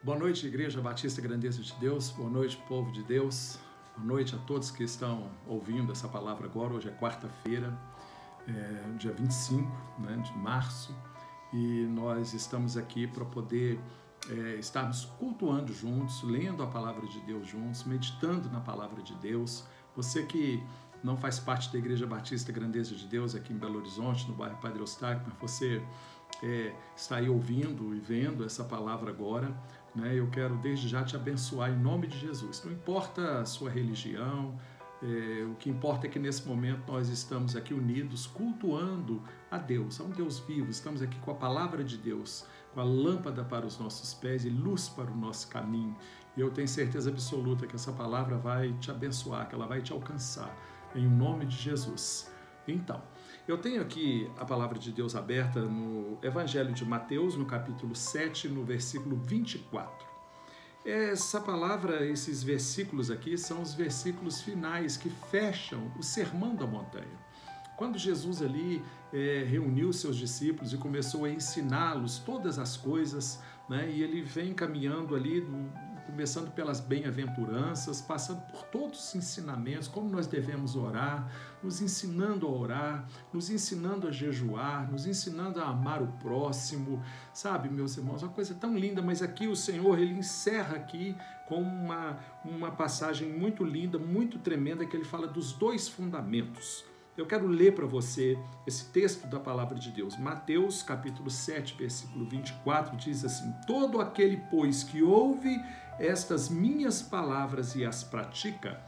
Boa noite, Igreja Batista Grandeza de Deus. Boa noite, povo de Deus. Boa noite a todos que estão ouvindo essa palavra agora. Hoje é quarta-feira, dia 25, de março. E nós estamos aqui para poder estarmos cultuando juntos, lendo a palavra de Deus juntos, meditando na palavra de Deus. Você que não faz parte da Igreja Batista Grandeza de Deus aqui em Belo Horizonte, no bairro Padre Eustáquio, mas você está aí ouvindo e vendo essa palavra agora, eu quero desde já te abençoar em nome de Jesus. Não importa a sua religião, o que importa é que nesse momento nós estamos aqui unidos, cultuando a Deus, a um Deus vivo. Estamos aqui com a palavra de Deus, com a lâmpada para os nossos pés e luz para o nosso caminho. E eu tenho certeza absoluta que essa palavra vai te abençoar, que ela vai te alcançar, em nome de Jesus. Então, eu tenho aqui a palavra de Deus aberta no Evangelho de Mateus, no capítulo 7, no versículo 24. Essa palavra, esses versículos aqui, são os versículos finais que fecham o Sermão da Montanha. Quando Jesus ali reuniu seus discípulos e começou a ensiná-los todas as coisas, e ele vem caminhando ali, começando pelas bem-aventuranças, passando por todos os ensinamentos, como nós devemos orar, nos ensinando a orar, nos ensinando a jejuar, nos ensinando a amar o próximo, sabe, meus irmãos, uma coisa tão linda. Mas aqui o Senhor, ele encerra aqui com uma passagem muito linda, muito tremenda, que ele fala dos dois fundamentos. Eu quero ler para você esse texto da palavra de Deus. Mateus, capítulo 7, versículo 24, diz assim: todo aquele, pois, que ouve estas minhas palavras e as pratica,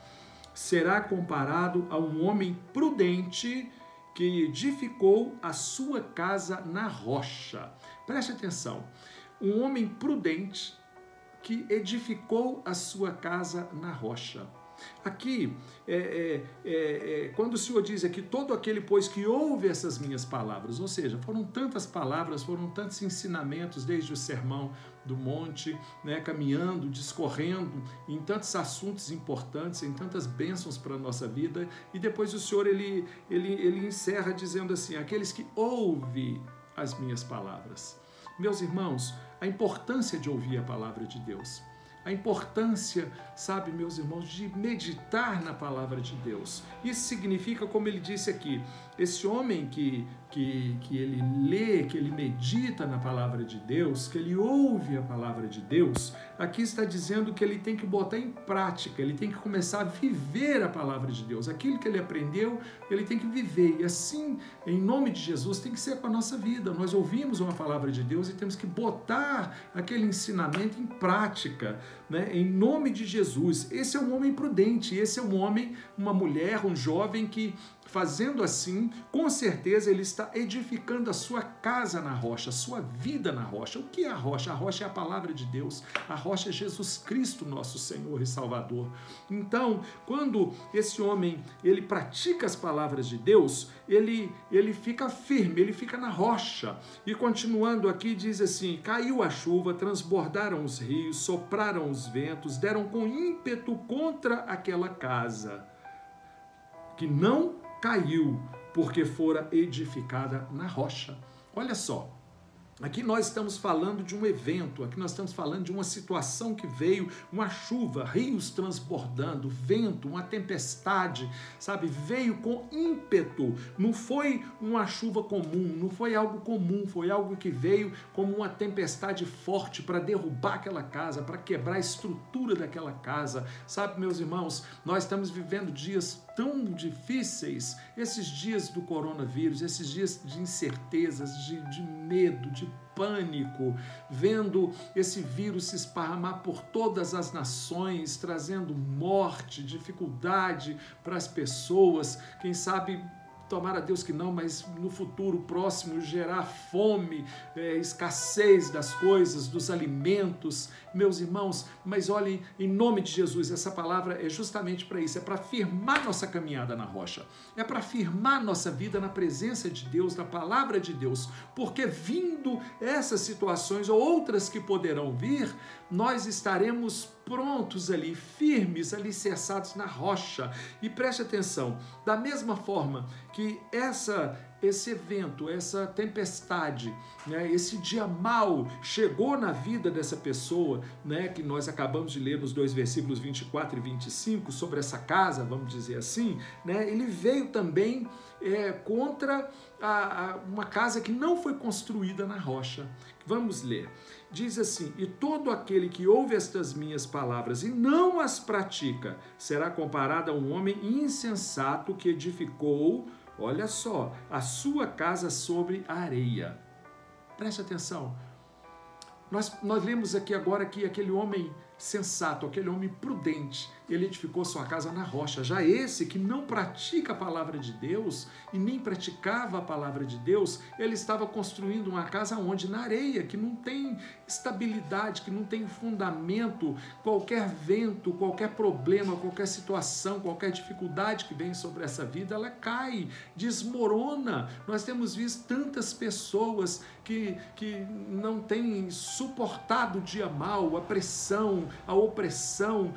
será comparado a um homem prudente que edificou a sua casa na rocha. Preste atenção, um homem prudente que edificou a sua casa na rocha. Aqui, quando o Senhor diz aqui, todo aquele, pois, que ouve essas minhas palavras, ou seja, foram tantas palavras, foram tantos ensinamentos desde o Sermão do Monte, caminhando, discorrendo em tantos assuntos importantes, em tantas bênçãos para a nossa vida, e depois o Senhor, ele encerra dizendo assim, aqueles que ouvem as minhas palavras. Meus irmãos, a importância de ouvir a palavra de Deus, a importância, sabe, meus irmãos, de meditar na palavra de Deus. Isso significa, como ele disse aqui, esse homem que ele lê, que ele medita na palavra de Deus, que ele ouve a palavra de Deus, aqui está dizendo que ele tem que botar em prática, ele tem que começar a viver a palavra de Deus. Aquilo que ele aprendeu, ele tem que viver. E assim, em nome de Jesus, tem que ser com a nossa vida. Nós ouvimos uma palavra de Deus e temos que botar aquele ensinamento em prática, em nome de Jesus. Esse é um homem prudente, esse é um homem, uma mulher, um jovem que, fazendo assim, com certeza ele está edificando a sua casa na rocha, a sua vida na rocha. O que é a rocha? A rocha é a palavra de Deus, a rocha é Jesus Cristo, nosso Senhor e Salvador. Então, quando esse homem, ele pratica as palavras de Deus, ele fica firme, ele fica na rocha. E continuando aqui, diz assim, caiu a chuva, transbordaram os rios, sopraram os ventos, deram com ímpeto contra aquela casa, que não caiu, porque fora edificada na rocha. Olha só, aqui nós estamos falando de um evento, aqui nós estamos falando de uma situação que veio, uma chuva, rios transbordando, vento, uma tempestade, sabe, veio com ímpeto, não foi uma chuva comum, não foi algo comum, foi algo que veio como uma tempestade forte para derrubar aquela casa, para quebrar a estrutura daquela casa, sabe, meus irmãos, nós estamos vivendo dias tão difíceis, esses dias do coronavírus, esses dias de incertezas, de medo, de pânico, vendo esse vírus se esparramar por todas as nações, trazendo morte, dificuldade para as pessoas, quem sabe, tomara Deus que não, mas no futuro próximo gerar fome, escassez das coisas, dos alimentos, meus irmãos. Mas olhem, em nome de Jesus, essa palavra é justamente para isso, é para firmar nossa caminhada na rocha, é para firmar nossa vida na presença de Deus, na palavra de Deus, porque vindo essas situações ou outras que poderão vir, nós estaremos prontos ali, firmes, alicerçados na rocha. E preste atenção, da mesma forma que esse evento, essa tempestade, né, esse dia mau chegou na vida dessa pessoa, né, que nós acabamos de ler nos 2 versículos 24 e 25, sobre essa casa, vamos dizer assim, né, ele veio também contra uma casa que não foi construída na rocha. Vamos ler. Diz assim: e todo aquele que ouve estas minhas palavras e não as pratica, será comparado a um homem insensato que edificou, olha só, a sua casa sobre a areia. Preste atenção. Nós lemos aqui agora que aquele homem sensato, aquele homem prudente, ele edificou sua casa na rocha. Já esse que não pratica a palavra de Deus e nem praticava a palavra de Deus, ele estava construindo uma casa onde? Na areia, que não tem estabilidade, que não tem fundamento. Qualquer vento, qualquer problema, qualquer situação, qualquer dificuldade que vem sobre essa vida, ela cai, desmorona. Nós temos visto tantas pessoas que não têm suportado o dia mau, a pressão, a opressão,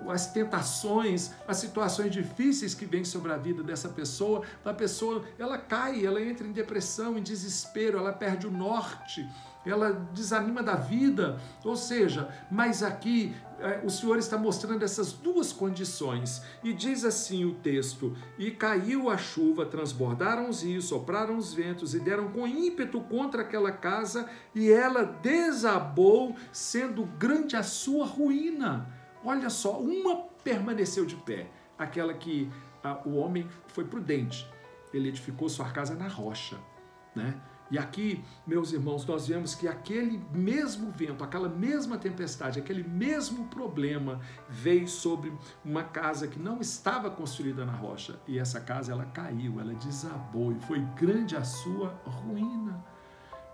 as tentações, as situações difíceis que vêm sobre a vida dessa pessoa. A pessoa, ela cai, ela entra em depressão, em desespero, ela perde o norte, ela desanima da vida. Ou seja, mas aqui o Senhor está mostrando essas duas condições. E diz assim o texto: e caiu a chuva, transbordaram os rios, sopraram os ventos e deram com ímpeto contra aquela casa, e ela desabou, sendo grande a sua ruína. Olha só, uma permaneceu de pé, aquela que o homem foi prudente, ele edificou sua casa na rocha, né? E aqui, meus irmãos, nós vemos que aquele mesmo vento, aquela mesma tempestade, aquele mesmo problema veio sobre uma casa que não estava construída na rocha. E essa casa, ela caiu, ela desabou e foi grande a sua ruína.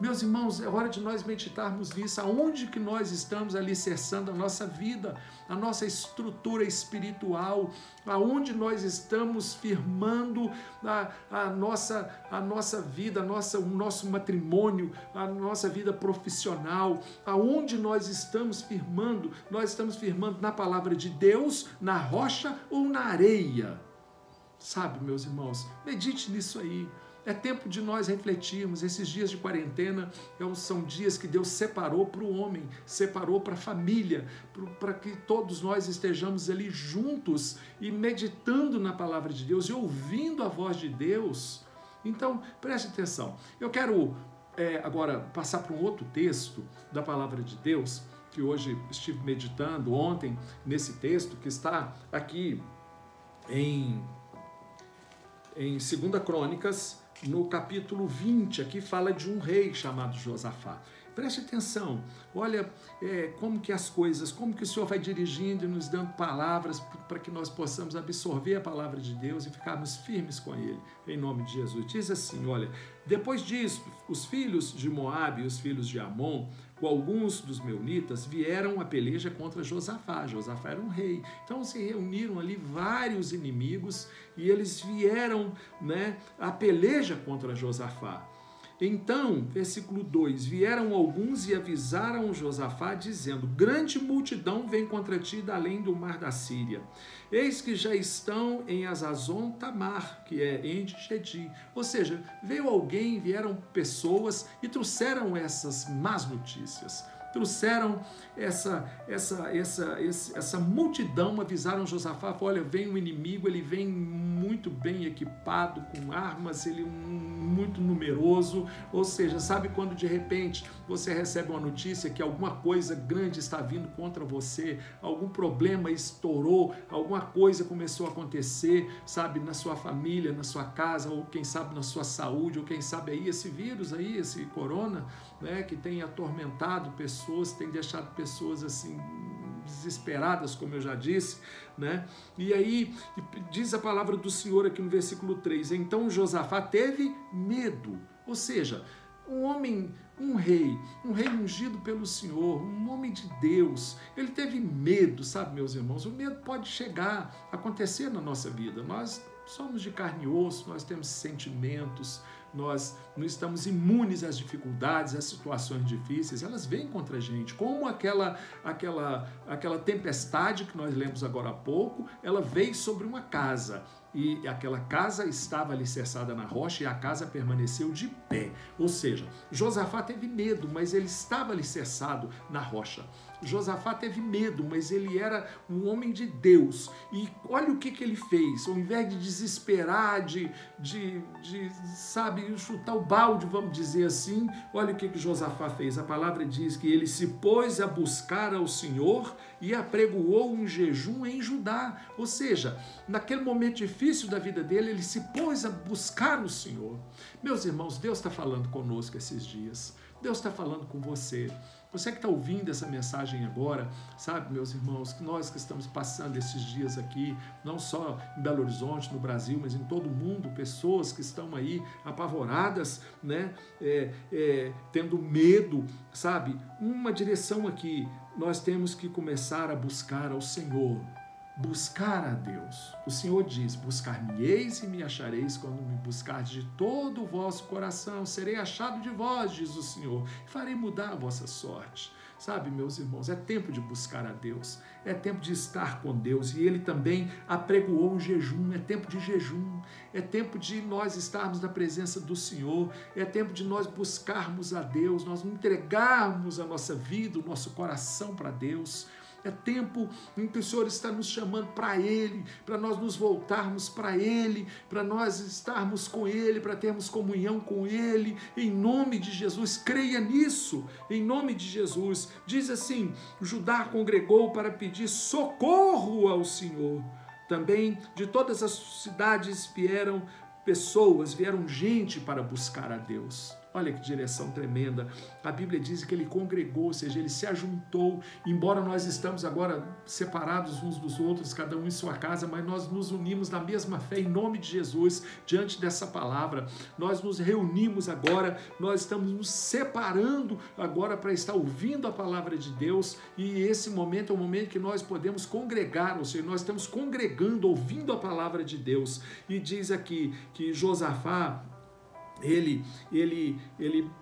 Meus irmãos, é hora de nós meditarmos nisso, aonde que nós estamos alicerçando a nossa vida, a nossa estrutura espiritual, aonde nós estamos firmando a nossa vida, o nosso matrimônio, a nossa vida profissional, aonde nós estamos firmando na palavra de Deus, na rocha ou na areia? Sabe, meus irmãos, medite nisso aí. É tempo de nós refletirmos. Esses dias de quarentena são dias que Deus separou para o homem, separou para a família, para que todos nós estejamos ali juntos e meditando na palavra de Deus e ouvindo a voz de Deus. Então, preste atenção. Eu quero agora passar para um outro texto da palavra de Deus, que hoje estive meditando ontem nesse texto que está aqui em 2 Crônicas, no capítulo 20, aqui fala de um rei chamado Josafá. Preste atenção, olha como que as coisas, como que o Senhor vai dirigindo e nos dando palavras para que nós possamos absorver a palavra de Deus e ficarmos firmes com Ele, em nome de Jesus. Diz assim, olha, depois disso, os filhos de Moabe e os filhos de Amon, com alguns dos meunitas, vieram a peleja contra Josafá. Josafá era um rei. Então se reuniram ali vários inimigos e eles vieram, né, a peleja contra Josafá. Então, versículo 2, vieram alguns e avisaram Josafá, dizendo, grande multidão vem contra ti da além do mar da Síria. Eis que já estão em Azazon Tamar, que é em Gedi. Ou seja, vieram pessoas e trouxeram essas más notícias. Trouxeram essa multidão, avisaram Josafá, olha, vem um inimigo, ele vem muito bem equipado, com armas, ele é muito numeroso. Ou seja, sabe quando de repente você recebe uma notícia que alguma coisa grande está vindo contra você, algum problema estourou, alguma coisa começou a acontecer, sabe, na sua família, na sua casa, ou quem sabe na sua saúde, ou quem sabe aí esse vírus aí, esse corona, né, que tem atormentado pessoas, tem deixado pessoas assim desesperadas, como eu já disse, né? E aí diz a palavra do Senhor aqui no versículo 3, então Josafá teve medo, ou seja, um rei ungido pelo Senhor, um homem de Deus, ele teve medo, sabe, meus irmãos? O medo pode chegar a acontecer na nossa vida, nós somos de carne e osso, nós temos sentimentos, nós não estamos imunes às dificuldades, às situações difíceis, elas vêm contra a gente, como aquela tempestade que nós lemos agora há pouco, ela veio sobre uma casa, e aquela casa estava alicerçada na rocha e a casa permaneceu de pé. Ou seja, Josafá teve medo, mas ele estava alicerçado na rocha. Josafá teve medo, mas ele era um homem de Deus. E olha o que ele fez. Ao invés de desesperar, sabe, chutar o balde, vamos dizer assim, olha o que Josafá fez. A palavra diz que ele se pôs a buscar ao Senhor e apregoou um jejum em Judá. Ou seja, naquele momento difícil da vida dele, ele se pôs a buscar o Senhor. Meus irmãos, Deus está falando conosco esses dias. Deus está falando com você. Você que está ouvindo essa mensagem agora, sabe, meus irmãos, que nós que estamos passando esses dias aqui, não só em Belo Horizonte, no Brasil, mas em todo o mundo, pessoas que estão aí apavoradas, né, tendo medo, sabe, uma direção aqui, nós temos que começar a buscar ao Senhor. Buscar a Deus. O Senhor diz, buscar-me-eis e me achareis quando me buscardes de todo o vosso coração. Serei achado de vós, diz o Senhor, e farei mudar a vossa sorte. Sabe, meus irmãos, é tempo de buscar a Deus, é tempo de estar com Deus, e Ele também apregoou um jejum, é tempo de jejum, é tempo de nós estarmos na presença do Senhor, é tempo de nós buscarmos a Deus, nós entregarmos a nossa vida, o nosso coração para Deus. É tempo em que o Senhor está nos chamando para Ele, para nós nos voltarmos para Ele, para nós estarmos com Ele, para termos comunhão com Ele, em nome de Jesus. Creia nisso, em nome de Jesus. Diz assim, Judá congregou para pedir socorro ao Senhor. Também de todas as cidades vieram pessoas, vieram gente para buscar a Deus. Olha que direção tremenda. A Bíblia diz que ele congregou, ou seja, ele se ajuntou. Embora nós estamos agora separados uns dos outros, cada um em sua casa, mas nós nos unimos na mesma fé, em nome de Jesus, diante dessa palavra. Nós nos reunimos agora, nós estamos nos separando agora para estar ouvindo a palavra de Deus, e esse momento é o momento que nós podemos congregar, ou seja, nós estamos congregando, ouvindo a palavra de Deus. E diz aqui que Josafá, ele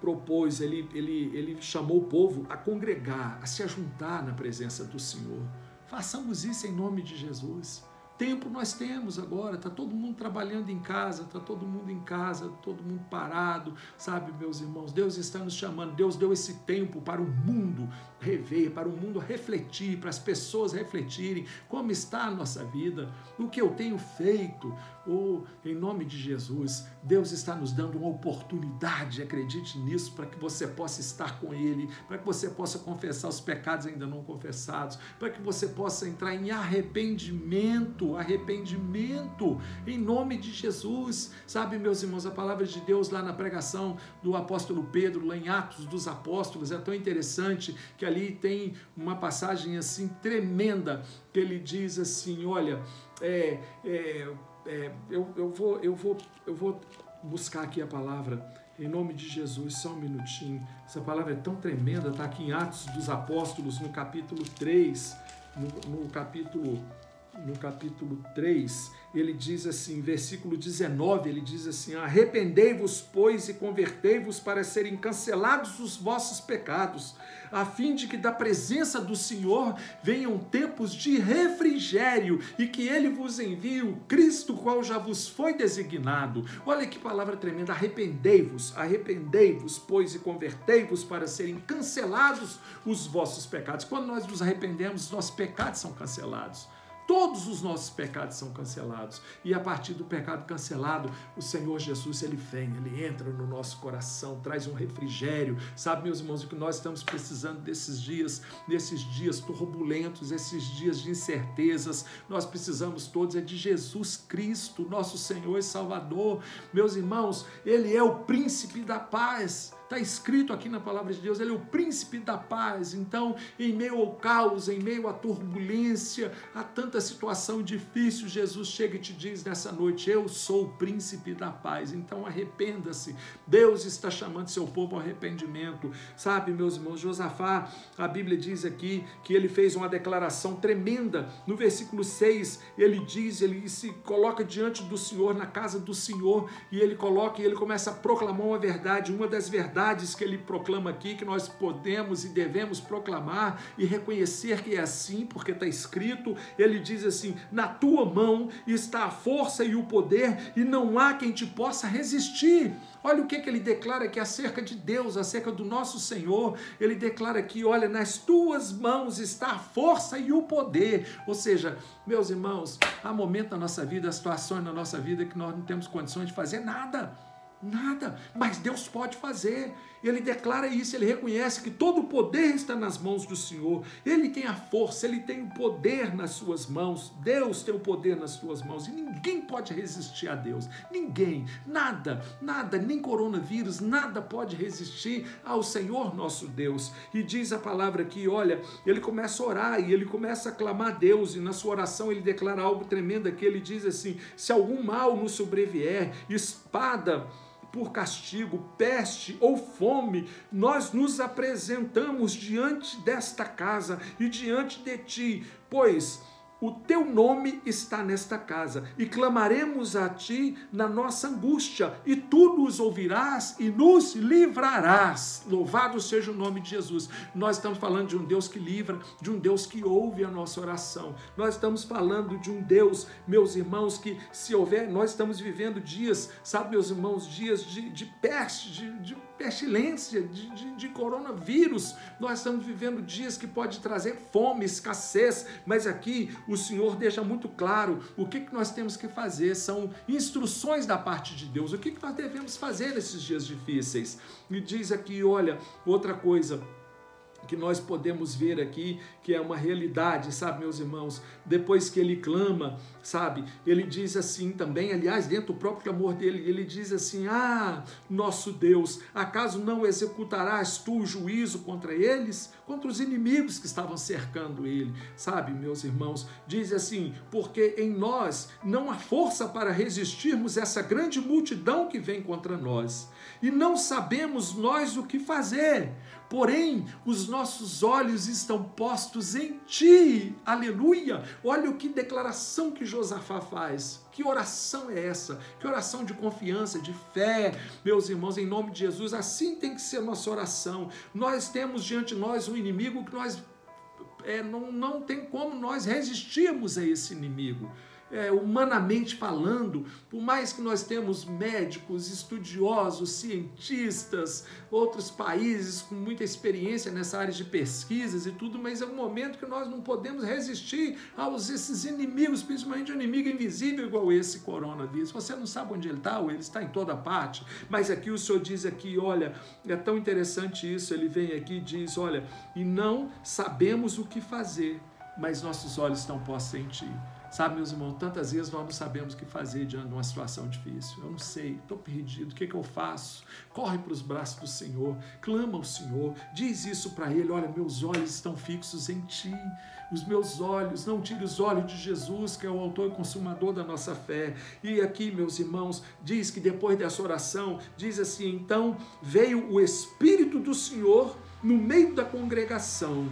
propôs, ele chamou o povo a congregar, a se ajuntar na presença do Senhor. Façamos isso em nome de Jesus. Tempo nós temos agora, está todo mundo trabalhando em casa, está todo mundo em casa, todo mundo parado, sabe, meus irmãos? Deus está nos chamando, Deus deu esse tempo para o mundo rever, para o mundo refletir, para as pessoas refletirem como está a nossa vida, o que eu tenho feito. Em nome de Jesus, Deus está nos dando uma oportunidade, acredite nisso, para que você possa estar com Ele, para que você possa confessar os pecados ainda não confessados, para que você possa entrar em arrependimento, em nome de Jesus. Sabe, meus irmãos, a palavra de Deus lá na pregação do apóstolo Pedro, lá em Atos dos Apóstolos, é tão interessante que ali tem uma passagem assim tremenda, que ele diz assim, olha, eu vou buscar aqui a palavra, em nome de Jesus, só um minutinho. Essa palavra é tão tremenda, está aqui em Atos dos Apóstolos, no capítulo 3, no capítulo 3, ele diz assim, versículo 19, ele diz assim, arrependei-vos, pois, e convertei-vos para serem cancelados os vossos pecados, a fim de que da presença do Senhor venham tempos de refrigério e que Ele vos envie o Cristo, qual já vos foi designado. Olha que palavra tremenda, arrependei-vos, pois, e convertei-vos para serem cancelados os vossos pecados. Quando nós nos arrependemos, os nossos pecados são cancelados. Todos os nossos pecados são cancelados. E a partir do pecado cancelado, o Senhor Jesus, Ele vem, Ele entra no nosso coração, traz um refrigério. Sabe, meus irmãos, o que nós estamos precisando nesses dias turbulentos, esses dias de incertezas, nós precisamos todos de Jesus Cristo, nosso Senhor e Salvador. Meus irmãos, Ele é o príncipe da paz. Está escrito aqui na palavra de Deus, ele é o príncipe da paz. Então, em meio ao caos, em meio à turbulência, a tanta situação difícil, Jesus chega e te diz nessa noite, eu sou o príncipe da paz. Então, arrependa-se. Deus está chamando seu povo ao arrependimento. Sabe, meus irmãos, Josafá, a Bíblia diz aqui que ele fez uma declaração tremenda. No versículo 6, ele diz, ele se coloca diante do Senhor, na casa do Senhor, e ele começa a proclamar uma verdade, uma das verdades que ele proclama aqui, que nós podemos e devemos proclamar e reconhecer que é assim, porque está escrito. Ele diz assim, na tua mão está a força e o poder, e não há quem te possa resistir. Olha o que ele declara aqui acerca de Deus, acerca do nosso Senhor. Ele declara aqui, olha, nas tuas mãos está a força e o poder. Ou seja, meus irmãos, há momentos na nossa vida, há situações na nossa vida que nós não temos condições de fazer nada. Nada, mas Deus pode fazer. Ele declara isso, ele reconhece que todo o poder está nas mãos do Senhor. Ele tem a força, ele tem o poder nas suas mãos. Deus tem o poder nas suas mãos e ninguém pode resistir a Deus. Ninguém, nada, nem coronavírus, nada pode resistir ao Senhor nosso Deus. E diz a palavra aqui, olha, ele começa a orar e ele começa a clamar a Deus, e na sua oração ele declara algo tremendo aqui. Ele diz assim, se algum mal nos sobrevier, espada por castigo, peste ou fome, nós nos apresentamos diante desta casa e diante de ti, pois o teu nome está nesta casa, e clamaremos a ti na nossa angústia, e tu nos ouvirás e nos livrarás. Louvado seja o nome de Jesus. Nós estamos falando de um Deus que livra, de um Deus que ouve a nossa oração. Nós estamos falando de um Deus, meus irmãos, que se houver, nós estamos vivendo dias, sabe, meus irmãos, dias de peste, de pestilência, de coronavírus. Nós estamos vivendo dias que pode trazer fome, escassez, mas aqui o Senhor deixa muito claro o que nós temos que fazer, são instruções da parte de Deus, o que nós devemos fazer nesses dias difíceis. E diz aqui, olha, outra coisa que nós podemos ver aqui, que é uma realidade, sabe, meus irmãos, depois que ele clama, sabe, ele diz assim também, aliás, dentro do próprio clamor dele, ele diz assim, nosso Deus, acaso não executarás tu o juízo contra eles, contra os inimigos que estavam cercando ele, sabe, meus irmãos, diz assim, porque em nós não há força para resistirmos essa grande multidão que vem contra nós, e não sabemos nós o que fazer, porém, os nossos olhos estão postos em ti. Aleluia! Olha que declaração que Josafá faz. Que oração é essa? Que oração de confiança, de fé, meus irmãos, em nome de Jesus. Assim tem que ser a nossa oração. Nós temos diante de nós um inimigo que nós não tem como nós resistirmos a esse inimigo. Humanamente falando, por mais que nós temos médicos, estudiosos, cientistas, outros países com muita experiência nessa área de pesquisas e tudo, mas é um momento que nós não podemos resistir a esses inimigos, principalmente um inimigo invisível igual esse coronavírus. Você não sabe onde ele está, ou ele está em toda parte, mas aqui o Senhor diz aqui, olha, é tão interessante isso, ele vem aqui e diz, olha, e não sabemos o que fazer, mas nossos olhos estão postos em ti. Sabe, meus irmãos, tantas vezes nós não sabemos o que fazer diante de uma situação difícil. Eu não sei, estou perdido, o que eu faço? Corre para os braços do Senhor, clama ao Senhor, diz isso para Ele, olha, meus olhos estão fixos em Ti, os meus olhos, não tire os olhos de Jesus, que é o autor e consumador da nossa fé. E aqui, meus irmãos, diz que depois dessa oração, diz assim, então veio o Espírito do Senhor no meio da congregação,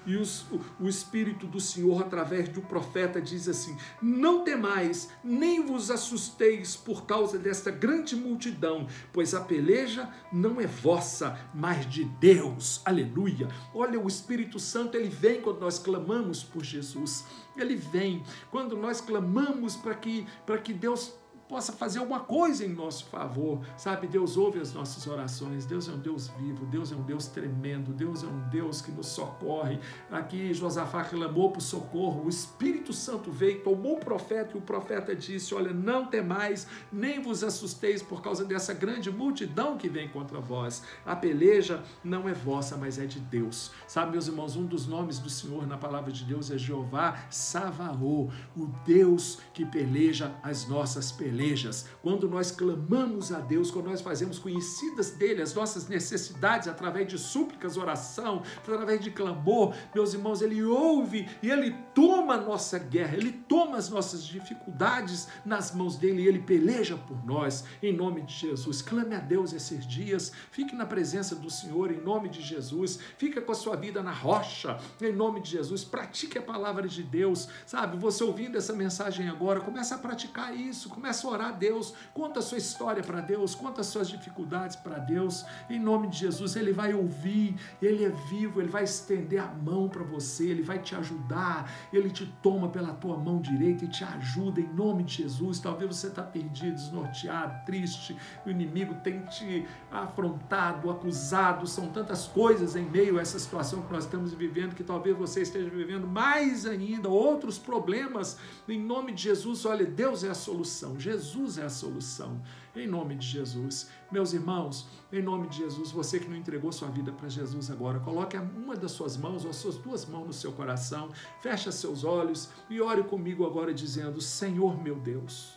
e o Espírito do Senhor, através do profeta, diz assim, não temais, nem vos assusteis por causa desta grande multidão, pois a peleja não é vossa, mas de Deus. Aleluia! Olha, o Espírito Santo, ele vem quando nós clamamos por Jesus. Ele vem quando nós clamamos para que Deus possa fazer alguma coisa em nosso favor, sabe? Deus ouve as nossas orações, Deus é um Deus vivo, Deus é um Deus tremendo, Deus é um Deus que nos socorre. Aqui Josafá clamou por socorro, o Espírito Santo veio, tomou o profeta e o profeta disse, olha, não temais, nem vos assusteis por causa dessa grande multidão que vem contra vós. A peleja não é vossa, mas é de Deus. Sabe, meus irmãos, um dos nomes do Senhor na palavra de Deus é Jeová Savaô, o Deus que peleja as nossas pelejas. pelejas. Quando nós clamamos a Deus, quando nós fazemos conhecidas dele as nossas necessidades através de súplicas, oração, através de clamor, meus irmãos, ele ouve e ele toma a nossa guerra, ele toma as nossas dificuldades nas mãos dele e ele peleja por nós, em nome de Jesus. Clame a Deus esses dias, fique na presença do Senhor, em nome de Jesus, fica com a sua vida na rocha, em nome de Jesus, pratique a palavra de Deus, sabe? Você ouvindo essa mensagem agora, começa a praticar isso, começa a orar a Deus, conta a sua história para Deus, conta as suas dificuldades para Deus, em nome de Jesus. Ele vai ouvir, ele é vivo, ele vai estender a mão para você, ele vai te ajudar, ele te toma pela tua mão direita e te ajuda, em nome de Jesus. Talvez você está perdido, desnorteado, triste, o inimigo tem te afrontado, acusado, são tantas coisas em meio a essa situação que nós estamos vivendo, que talvez você esteja vivendo mais ainda, outros problemas, em nome de Jesus. Olha, Deus é a solução, Jesus é a solução, em nome de Jesus. Meus irmãos, em nome de Jesus, você que não entregou sua vida para Jesus agora, coloque uma das suas mãos ou as suas duas mãos no seu coração, feche seus olhos e ore comigo agora dizendo: Senhor meu Deus,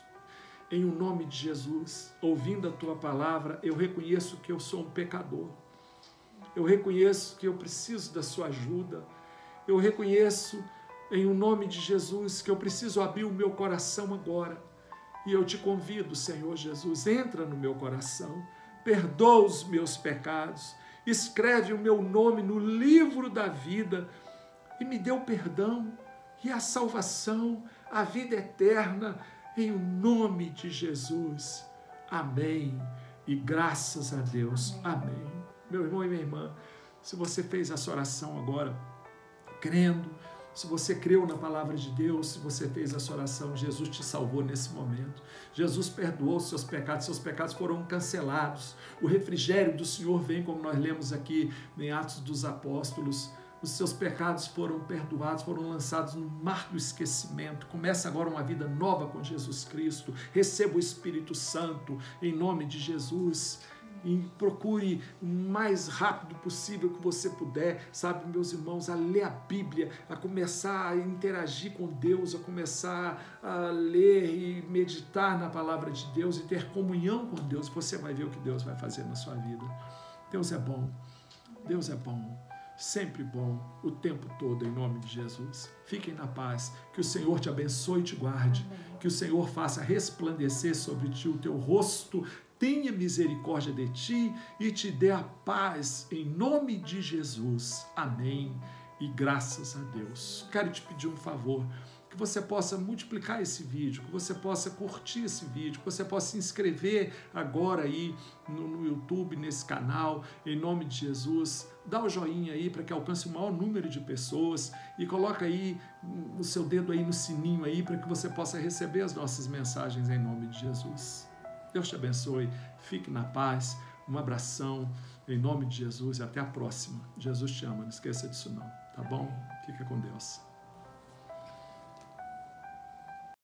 em o nome de Jesus, ouvindo a tua palavra, eu reconheço que eu sou um pecador, eu reconheço que eu preciso da sua ajuda, eu reconheço em o nome de Jesus que eu preciso abrir o meu coração agora. E eu te convido, Senhor Jesus, entra no meu coração, perdoa os meus pecados, escreve o meu nome no livro da vida e me dê o perdão e a salvação, a vida eterna, em o nome de Jesus. Amém. E graças a Deus. Amém. Meu irmão e minha irmã, se você fez essa oração agora, crendo, se você creu na palavra de Deus, se você fez essa oração, Jesus te salvou nesse momento. Jesus perdoou os seus pecados foram cancelados. O refrigério do Senhor vem, como nós lemos aqui em Atos dos Apóstolos. Os seus pecados foram perdoados, foram lançados no mar do esquecimento. Começa agora uma vida nova com Jesus Cristo. Receba o Espírito Santo em nome de Jesus. E procure o mais rápido possível que você puder, sabe, meus irmãos, a ler a Bíblia, a começar a interagir com Deus, a começar a ler e meditar na palavra de Deus e ter comunhão com Deus. Você vai ver o que Deus vai fazer na sua vida. Deus é bom, Deus é bom, sempre bom, o tempo todo, em nome de Jesus. Fiquem na paz, que o Senhor te abençoe e te guarde, que o Senhor faça resplandecer sobre ti o teu rosto, tenha misericórdia de ti e te dê a paz, em nome de Jesus. Amém. E graças a Deus. Quero te pedir um favor, que você possa multiplicar esse vídeo, que você possa curtir esse vídeo, que você possa se inscrever agora aí no YouTube, nesse canal, em nome de Jesus. Dá o joinha aí para que alcance o maior número de pessoas e coloca aí o seu dedo aí no sininho aí para que você possa receber as nossas mensagens em nome de Jesus. Deus te abençoe, fique na paz, um abração, em nome de Jesus e até a próxima. Jesus te ama, não esqueça disso não, tá bom? Fica com Deus.